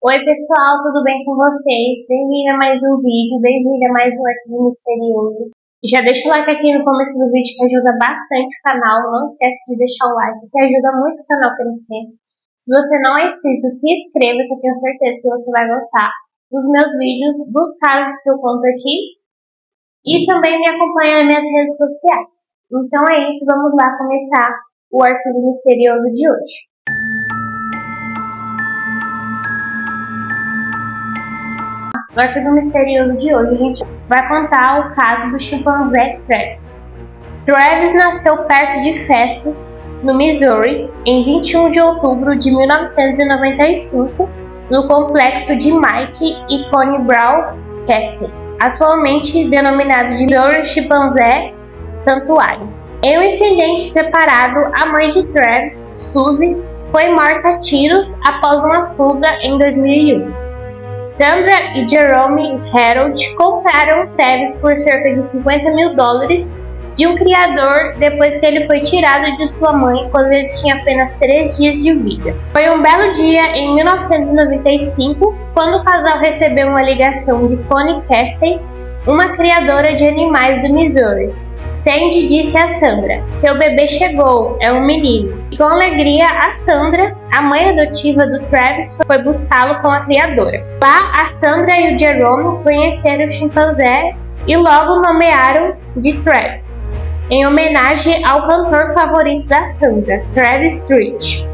Oi pessoal, tudo bem com vocês? Bem-vindo a mais um vídeo, bem-vindo a mais um arquivo misterioso. Já deixa o like aqui no começo do vídeo que ajuda bastante o canal, não esquece de deixar o like que ajuda muito o canal a crescer. Se você não é inscrito, se inscreva que eu tenho certeza que você vai gostar dos meus vídeos, dos casos que eu conto aqui e também me acompanha nas minhas redes sociais. Então é isso, vamos lá começar o arquivo misterioso de hoje. No arquivo misterioso de hoje, a gente vai contar o caso do chimpanzé Travis. Travis nasceu perto de Festus, no Missouri, em 21 de outubro de 1995, no complexo de Mike e Connie Brown Castle, atualmente denominado de Missouri Chimpanzé Sanctuário. Em um incidente separado, a mãe de Travis, Suzy, foi morta a tiros após uma fuga em 2001. Sandra e Jerome Harold compraram Travis por cerca de $50 mil de um criador depois que ele foi tirado de sua mãe quando ele tinha apenas 3 dias de vida. Foi um belo dia em 1995 quando o casal recebeu uma ligação de Connie Castle, uma criadora de animais do Missouri. Sandy disse a Sandra: "Seu bebê chegou, é um menino." E com alegria, a Sandra, a mãe adotiva do Travis, foi buscá-lo com a criadora. Lá, a Sandra e o Jerome conheceram o chimpanzé e logo nomearam de Travis, em homenagem ao cantor favorito da Sandra, Travis Tritt.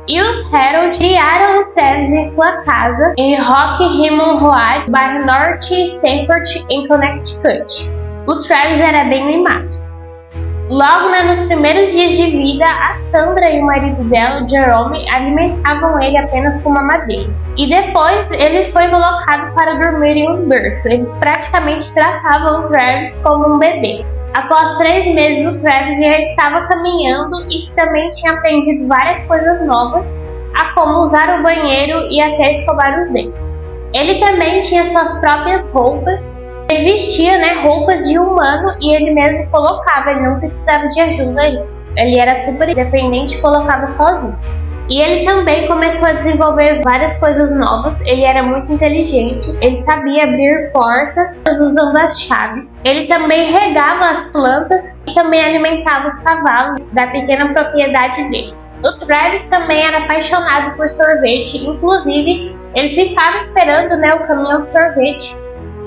E os Harold criaram o Travis em sua casa em Rock Rimmon Road, bairro North Stamford, em Connecticut. O Travis era bem mimado. Logo, nos primeiros dias de vida, a Sandra e o marido dela, Jerome, alimentavam ele apenas com mamadeira. E depois ele foi colocado para dormir em um berço. Eles praticamente tratavam o Travis como um bebê. Após 3 meses, o Travis já estava caminhando e também tinha aprendido várias coisas novas, a como usar o banheiro e até escovar os dentes. Ele também tinha suas próprias roupas. Ele vestia roupas de humano e ele mesmo colocava, ele não precisava de ajuda, ele era super independente e colocava sozinho. E ele também começou a desenvolver várias coisas novas, ele era muito inteligente, ele sabia abrir portas usando as chaves. Ele também regava as plantas e também alimentava os cavalos da pequena propriedade dele. O Travis também era apaixonado por sorvete, inclusive ele ficava esperando o caminhão de sorvete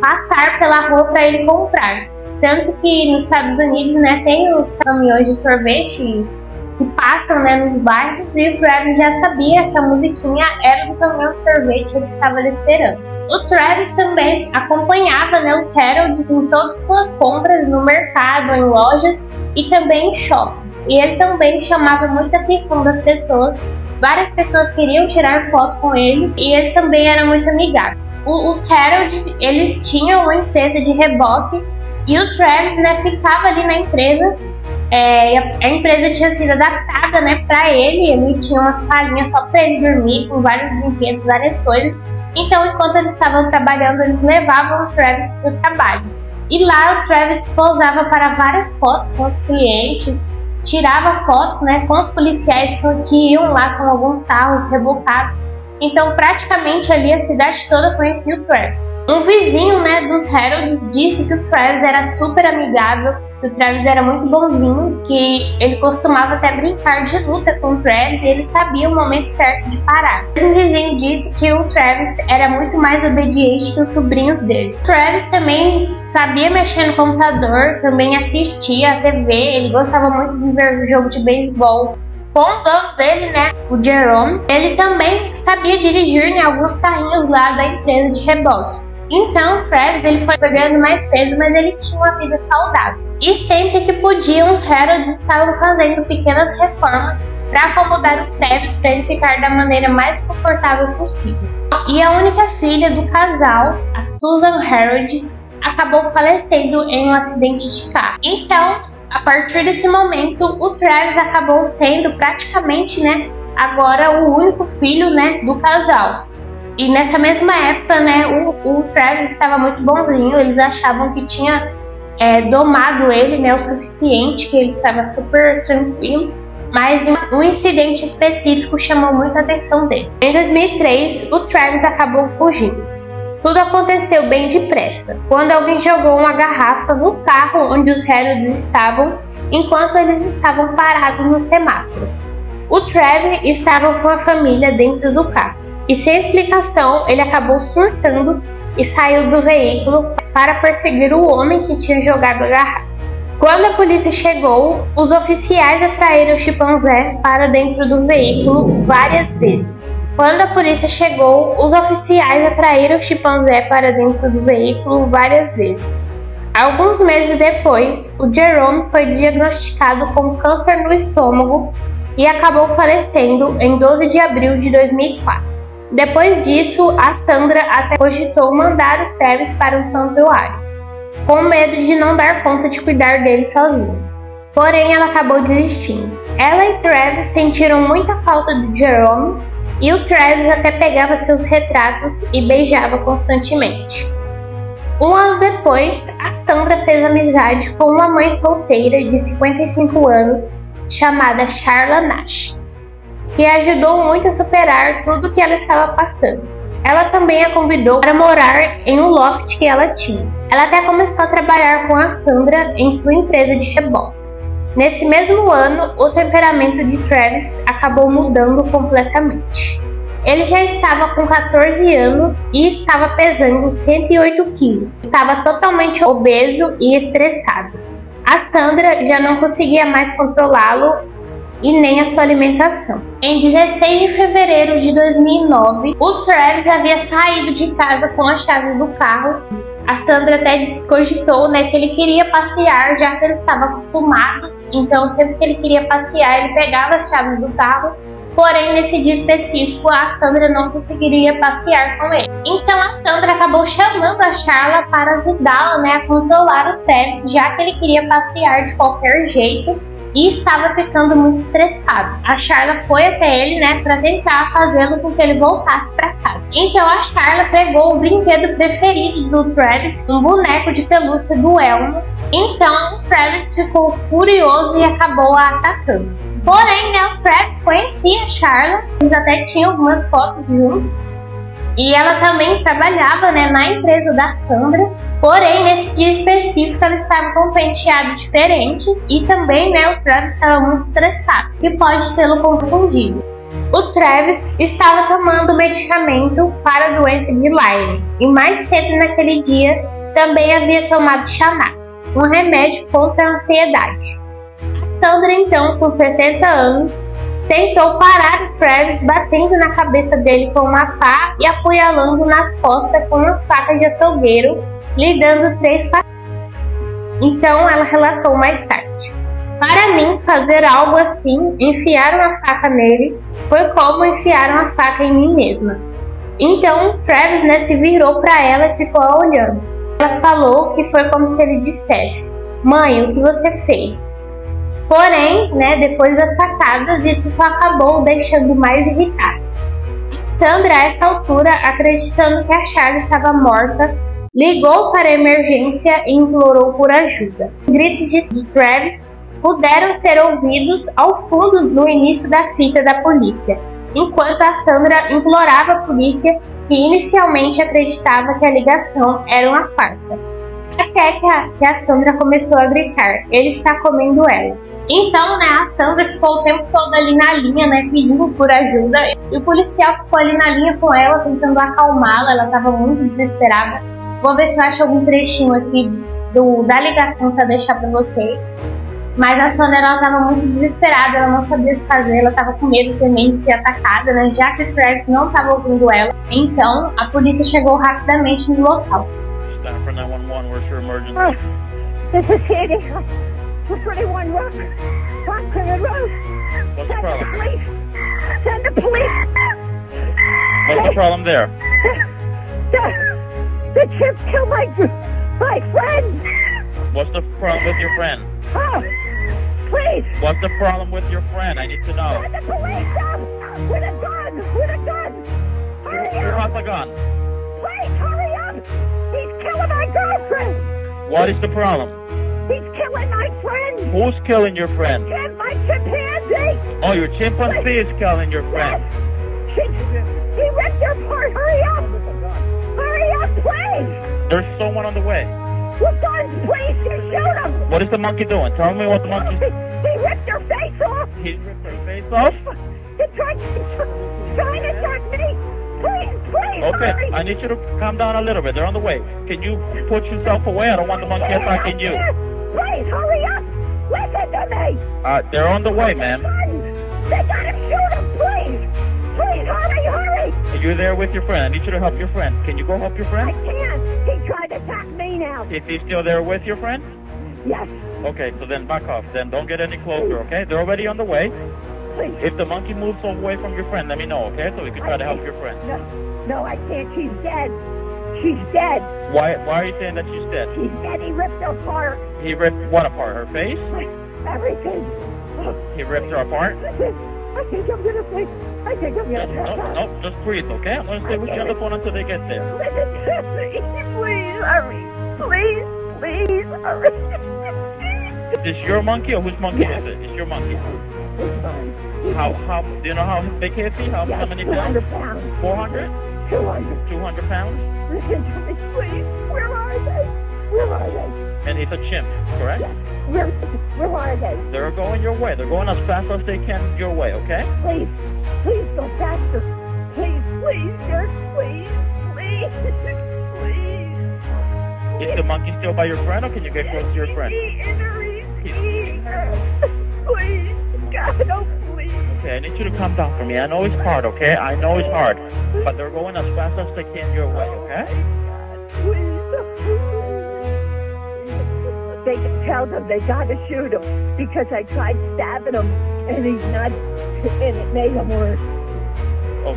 passar pela rua para ele comprar. Tanto que nos Estados Unidos tem os caminhões de sorvete que passam nos bairros, e o Travis já sabia que a musiquinha era do caminhão de sorvete, ele estava ali esperando. O Travis também acompanhava os Harolds em todas as suas compras no mercado, em lojas e também em shopping. E ele também chamava muita atenção das pessoas. Várias pessoas queriam tirar foto com ele e ele também era muito amigável. Os Harolds, eles tinham uma empresa de reboque e o Travis ficava ali na empresa. A empresa tinha sido adaptada para ele tinha uma salinha só para ele dormir, com vários brinquedos, várias coisas. Então, enquanto eles estavam trabalhando, eles levavam o Travis para o trabalho. E lá o Travis posava para várias fotos com os clientes, tirava fotos com os policiais que iam lá com alguns carros rebocados. Então, praticamente ali a cidade toda conhecia o Travis. Um vizinho dos Harolds disse que o Travis era super amigável, que o Travis era muito bonzinho, que ele costumava até brincar de luta com o Travis e ele sabia o momento certo de parar. Um vizinho disse que o Travis era muito mais obediente que os sobrinhos dele. O Travis também sabia mexer no computador, também assistia a TV, ele gostava muito de ver jogo de beisebol. Com o dono dele, o Jerome, ele também sabia dirigir alguns carrinhos lá da empresa de reboque. Então, o Travis ele foi pegando mais peso, mas ele tinha uma vida saudável. E sempre que podiam, os Harolds estavam fazendo pequenas reformas para acomodar o Travis para ele ficar da maneira mais confortável possível. E a única filha do casal, a Susan Harold, acabou falecendo em um acidente de carro. Então, a partir desse momento, o Travis acabou sendo praticamente, agora o único filho, do casal. E nessa mesma época, o Travis estava muito bonzinho, eles achavam que tinha domado ele, o suficiente, que ele estava super tranquilo. mas um incidente específico chamou muita atenção deles. Em 2003, o Travis acabou fugindo. Tudo aconteceu bem depressa, quando alguém jogou uma garrafa no carro onde os Harrods estavam, enquanto eles estavam parados no semáforo. O Travis estava com a família dentro do carro, e sem explicação ele acabou surtando e saiu do veículo para perseguir o homem que tinha jogado a garrafa. Quando a polícia chegou, os oficiais atraíram o chimpanzé para dentro do veículo várias vezes. Alguns meses depois, o Jerome foi diagnosticado com câncer no estômago e acabou falecendo em 12 de abril de 2004. Depois disso, a Sandra até cogitou mandar o Travis para um santuário, com medo de não dar conta de cuidar dele sozinha. Porém, ela acabou desistindo. Ela e Travis sentiram muita falta do Jerome, e o Travis até pegava seus retratos e beijava constantemente. Um ano depois, a Sandra fez amizade com uma mãe solteira de 55 anos chamada Charla Nash, que a ajudou muito a superar tudo que ela estava passando. Ela também a convidou para morar em um loft que ela tinha. Ela até começou a trabalhar com a Sandra em sua empresa de reboque. Nesse mesmo ano, o temperamento de Travis acabou mudando completamente. Ele já estava com 14 anos e estava pesando 108 quilos. Estava totalmente obeso e estressado. A Sandra já não conseguia mais controlá-lo e nem a sua alimentação. Em 16 de fevereiro de 2009, o Travis havia saído de casa com as chaves do carro. A Sandra até cogitou, que ele queria passear, já que ele estava acostumado. Então, sempre que ele queria passear, ele pegava as chaves do carro. Porém, nesse dia específico, a Sandra não conseguiria passear com ele. Então, a Sandra acabou chamando a Charla para ajudá-la, a controlar o Travis, já que ele queria passear de qualquer jeito e estava ficando muito estressado. A Charla foi até ele, para tentar fazê-lo com que ele voltasse para casa. Então a Charla pegou o brinquedo preferido do Travis, um boneco de pelúcia do Elmo. Então o Travis ficou furioso e acabou a atacando. Porém, o Travis conhecia a Charla, eles até tinham algumas fotos juntos. E ela também trabalhava, na empresa da Sandra. Porém, nesse dia específico, ela estava com um penteado diferente. E também, o Travis estava muito estressado, que pode tê-lo confundido. O Travis estava tomando medicamento para a doença de Lyme. E mais cedo naquele dia, também havia tomado Xanax, um remédio contra a ansiedade. A Sandra, então, com 70 anos, tentou parar o Travis batendo na cabeça dele com uma pá e apunhalando nas costas com uma faca de açougueiro, lhe dando 3 facadas. Então ela relatou mais tarde: "Para mim, fazer algo assim, enfiar uma faca nele, foi como enfiar uma faca em mim mesma." Então o Travis se virou para ela e ficou a olhando. Ela falou que foi como se ele dissesse: "Mãe, o que você fez?" Porém, depois das facadas, isso só acabou deixando mais irritado. Sandra, a essa altura, acreditando que a Charla estava morta, ligou para a emergência e implorou por ajuda. Os gritos de Travis puderam ser ouvidos ao fundo no início da fita da polícia, enquanto a Sandra implorava a polícia, que inicialmente acreditava que a ligação era uma farsa. Até que a Sandra começou a gritar: "Ele está comendo ela." Então, a Sandra ficou o tempo todo ali na linha, pedindo por ajuda. E o policial ficou ali na linha com ela, tentando acalmá-la. Ela estava muito desesperada. Vou ver se eu acho algum trechinho aqui da ligação para deixar para vocês. Mas a Sandra estava muito desesperada, ela não sabia o que fazer. Ela estava com medo também de ser atacada, já que o Travis não estava ouvindo ela. Então, a polícia chegou rapidamente no local. This is Sandy. We're 21 Rock. On Plymouth Road. What's the problem? Send the police. What's the problem there? The chip killed my friend. What's the problem with your friend? Oh, please. What's the problem with your friend? I need to know. Send the police up with a gun. With a gun. Hurry Who up. has a gun? Please hurry up. He's killing my girlfriend. What is the problem? He's killing my friend. Who's killing your friend? Chimp, my chimpanzee. Oh, your chimpanzee is killing your friend. He ripped her apart. Hurry up. Hurry up, please. There's someone on the way. Well, guys, please, you shoot him. What is the monkey doing? Tell me what the monkey... He ripped her face off. He ripped her face off? He's trying to attack me. Please, Okay, hurry. I need you to calm down a little bit. They're on the way. Can you put yourself away? I don't want the monkey attacking you. Please, hurry up. Listen to me. They're on the way, ma'am. They gotta shoot him, please. Please, hurry. You're there with your friend. I need you to help your friend. Can you go help your I friend? can't. He tried to attack me now. Is he still there with your friend? Yes, Okay, so then back off. Then don't get any closer, okay? They're already on the way. please. If the monkey moves away from your friend, let me know, okay? So we can try to help your friend. No, I can't. She's dead. She's dead. Why are you saying that she's dead? She's dead. He ripped her apart. He ripped what apart? Her face? Everything. He ripped her apart? I think I'm gonna sleep. I think I'm gonna pass out. No, just breathe, okay? I'm gonna stay with you on the phone until they get there. Listen to me. Please, hurry. Please, hurry. Is this your monkey or whose monkey is it? It's your monkey. It's fine. How, do you know how big is he? How many pounds? 200 pounds. 400? 200. 200 pounds? Listen to me, please. Where are they? And he's a chimp, correct? Yes. Where are they? They're going your way. They're going as fast as they can your way, okay? Please go faster. Please, sir. Please. Is the monkey still by your friend or can you get close to your friend? Please. God, no, please. Okay, I need you to calm down for me. I know it's hard, okay? I know it's hard. But they're going as fast as they can your way, okay? They can tell them they gotta shoot him because I tried stabbing him and he's not, and it made him worse.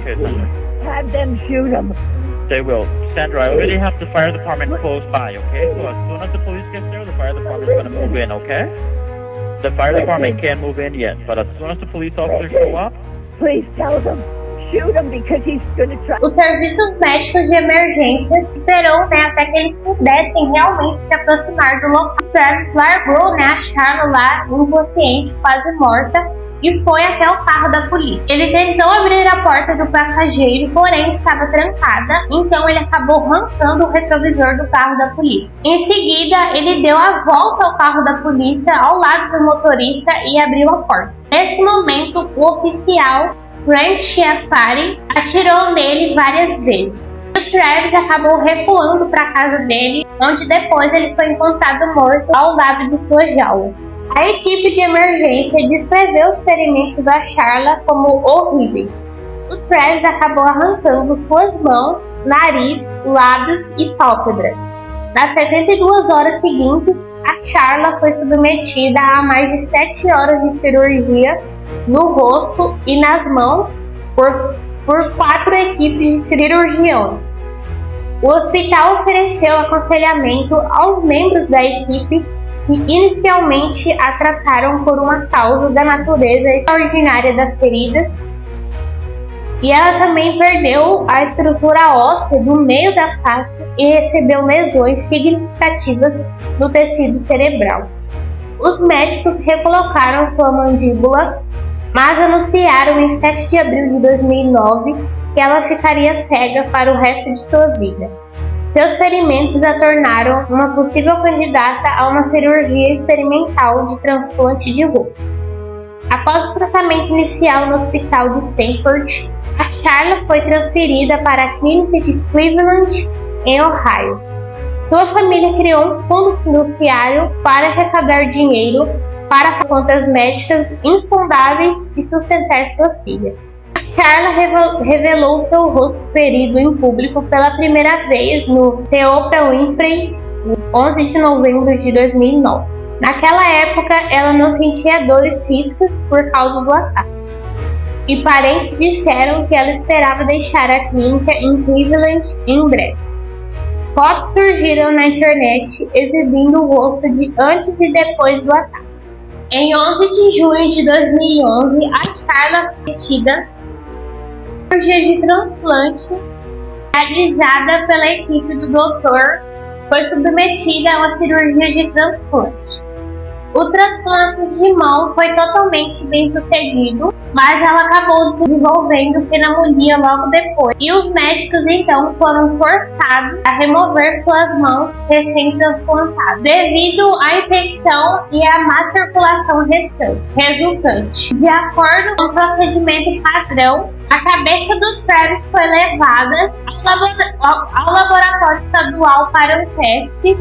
Okay, Sandra. Have them shoot him. They will. Sandra, I already have the fire department close by, okay? So as soon as the police get there, the fire department's gonna move in, okay? The fire department can't move in yet, but as soon as the police officers show up... Please tell them. Shoot him because he's gonna try. Os serviços médicos de emergência esperou, né, até que eles pudessem realmente se aproximar do local. Travis largou, né, a Charla lá, inconsciente, quase morta, e foi até o carro da polícia. Ele tentou abrir a porta do passageiro, porém estava trancada, então ele acabou arrancando o retrovisor do carro da polícia. Em seguida, ele deu a volta ao carro da polícia, ao lado do motorista, e abriu a porta. Nesse momento, o oficial Frank Chiafari atirou nele várias vezes. O Travis acabou recuando para a casa dele, onde depois ele foi encontrado morto ao lado de sua jaula. A equipe de emergência descreveu os ferimentos da Charla como horríveis. O Travis acabou arrancando suas mãos, nariz, lábios e pálpebras. Nas 72 horas seguintes, a Charla foi submetida a mais de 7 horas de cirurgia no rosto e nas mãos por 4 equipes de cirurgiões. O hospital ofereceu aconselhamento aos membros da equipe que inicialmente a trataram por uma causa da natureza extraordinária das feridas, e ela também perdeu a estrutura óssea do meio da face e recebeu lesões significativas no tecido cerebral. Os médicos recolocaram sua mandíbula, mas anunciaram em 7 de abril de 2009 que ela ficaria cega para o resto de sua vida. Seus ferimentos a tornaram uma possível candidata a uma cirurgia experimental de transplante de rosto. Após o tratamento inicial no hospital de Stanford, a Charla foi transferida para a clínica de Cleveland, em Ohio. Sua família criou um fundo fiduciário para arrecadar dinheiro para contas médicas insondáveis e sustentar sua filha. A Charla revelou seu rosto ferido em público pela primeira vez no The Oprah Winfrey, 11 de novembro de 2009. Naquela época, ela não sentia dores físicas por causa do ataque. E parentes disseram que ela esperava deixar a clínica em Cleveland em breve. Fotos surgiram na internet exibindo o rosto de antes e depois do ataque. Em 11 de junho de 2011, a Charla foi detida por cirurgia de transplante realizada pela equipe do Dr. foi submetida a uma cirurgia de transplante. O transplante de mão foi totalmente bem sucedido, mas ela acabou desenvolvendo pneumonia logo depois. E os médicos então foram forçados a remover suas mãos recém-transplantadas, devido à infecção e à má circulação resultante. De acordo com o procedimento padrão, a cabeça do Travis foi levada ao laboratório estadual para um teste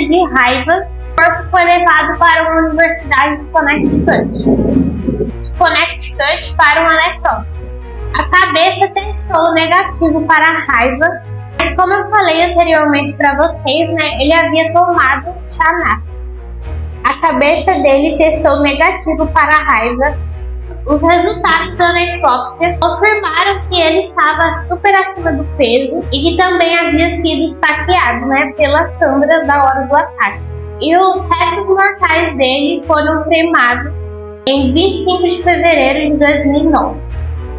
de raiva. O corpo foi levado para uma universidade de Connecticut para uma necrópsia. A cabeça testou negativo para a raiva, mas como eu falei anteriormente para vocês, né, ele havia tomado Xanax. A cabeça dele testou negativo para a raiva. Os resultados da necrópsia confirmaram que ele estava super acima do peso e que também havia sido esfaqueado, né, pela Sandra da hora do ataque. E os restos mortais dele foram cremados em 25 de fevereiro de 2009.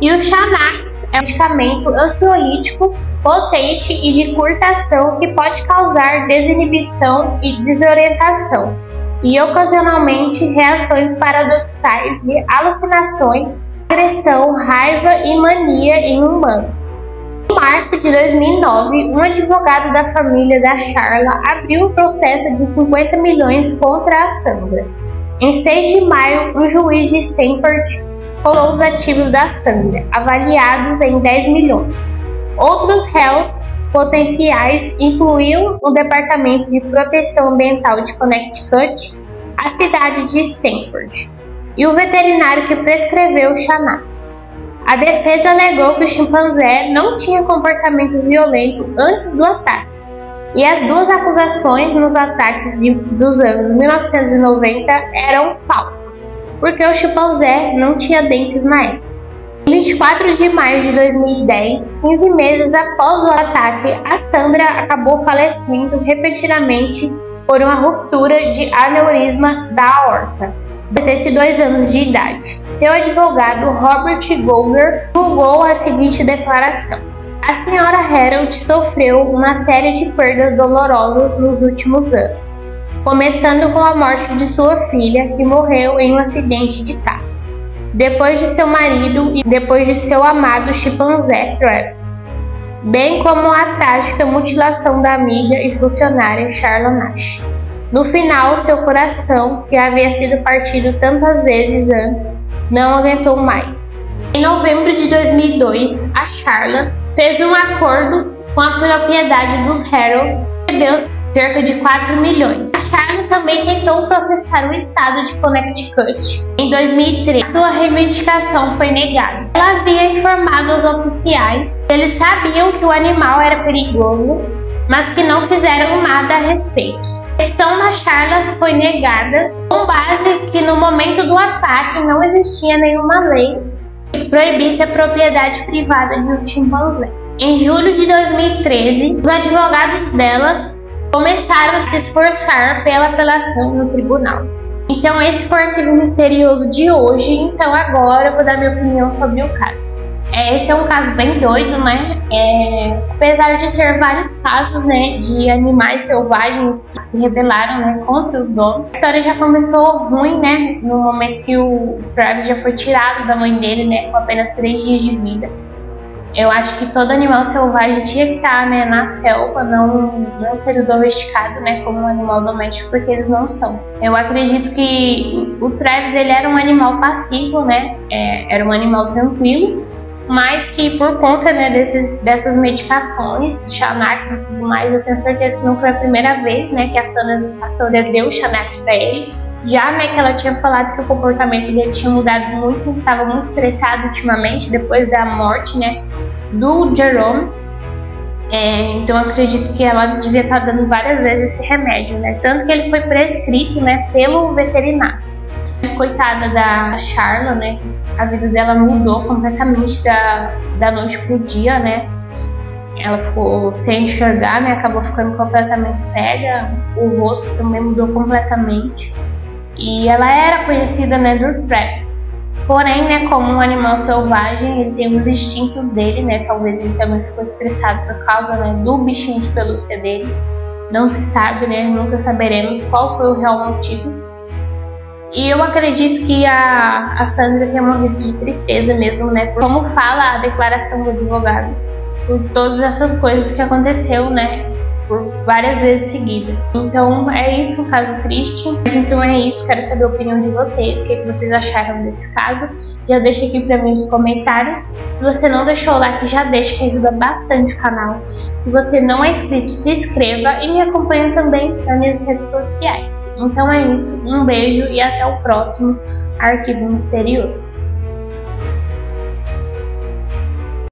E o Xanax é um medicamento ansiolítico potente e de curta ação que pode causar desinibição e desorientação, e ocasionalmente reações paradoxais de alucinações, agressão, raiva e mania em humanos. Em março de 2009, um advogado da família da Sharla abriu um processo de 50 milhões contra a Sandra. Em 6 de maio, um juiz de Stanford colou os ativos da Sandra, avaliados em 10 milhões. Outros réus potenciais incluíam o Departamento de Proteção Ambiental de Connecticut, a cidade de Stanford, e o veterinário que prescreveu o Xanax. A defesa alegou que o chimpanzé não tinha comportamento violento antes do ataque, e as duas acusações nos ataques dos anos 1990 eram falsas, porque o chimpanzé não tinha dentes na época. Em 24 de maio de 2010, 15 meses após o ataque, a Sandra acabou falecendo repentinamente por uma ruptura de aneurisma da aorta, de 72 anos de idade. Seu advogado, Robert Golder, divulgou a seguinte declaração: a senhora Harold sofreu uma série de perdas dolorosas nos últimos anos, começando com a morte de sua filha, que morreu em um acidente de carro, depois de seu marido e depois de seu amado chimpanzé Travis, bem como a trágica mutilação da amiga e funcionária Sharla Nash. No final, seu coração, que havia sido partido tantas vezes antes, não aguentou mais. Em novembro de 2002, a Sharla fez um acordo com a propriedade dos Harolds e recebeu cerca de 4 milhões. A Sharla também tentou processar o estado de Connecticut em 2003. Sua reivindicação foi negada. Ela havia informado os oficiais que eles sabiam que o animal era perigoso, mas que não fizeram nada a respeito. A questão da Sharla foi negada com base que no momento do ataque não existia nenhuma lei que proibisse a propriedade privada de um chimpanzé. Em julho de 2013, os advogados dela começaram a se esforçar pela apelação no tribunal. Então esse foi o arquivo misterioso de hoje. Então agora eu vou dar minha opinião sobre o caso. Esse é um caso bem doido, né? Apesar de ter vários casos, né, de animais selvagens que se rebelaram, né, contra os donos, a história já começou ruim, né, no momento que o Travis já foi tirado da mãe dele, né, com apenas 3 dias de vida. Eu acho que todo animal selvagem tinha que estar, né, na selva, não ser domesticado, né, como um animal doméstico, porque eles não são. Eu acredito que o Travis, ele era um animal passivo, né, era um animal tranquilo, mas que por conta, né, dessas medicações, Xanax e tudo mais, eu tenho certeza que não foi a primeira vez, né, que a Sandra deu Xanax para ele. Já, né, que ela tinha falado que o comportamento dele tinha mudado muito, estava muito estressado ultimamente, depois da morte, né, do Jerome. Então eu acredito que ela devia estar dando várias vezes esse remédio, né, tanto que ele foi prescrito, né, pelo veterinário. Coitada da Sharla, né, a vida dela mudou completamente da noite pro dia, né. Ela ficou sem enxergar, né, acabou ficando completamente cega, o rosto também mudou completamente. E ela era conhecida, né, do Travis. Porém, né, como um animal selvagem, ele tem os instintos dele, né, talvez ele também ficou estressado por causa, né, do bichinho de pelúcia dele. Não se sabe, né? Nunca saberemos qual foi o real motivo. E eu acredito que a Sandra tenha morrido de tristeza mesmo, né? Como fala a declaração do advogado, por todas essas coisas que aconteceu, né? Por várias vezes seguidas. Então é isso, um caso triste. Mas então é isso, quero saber a opinião de vocês, o que vocês acharam desse caso. Já deixa aqui pra mim nos comentários. Se você não deixou o like, já deixa, que ajuda bastante o canal. Se você não é inscrito, se inscreva e me acompanha também nas minhas redes sociais. Então é isso, um beijo e até o próximo Arquivo Misterioso.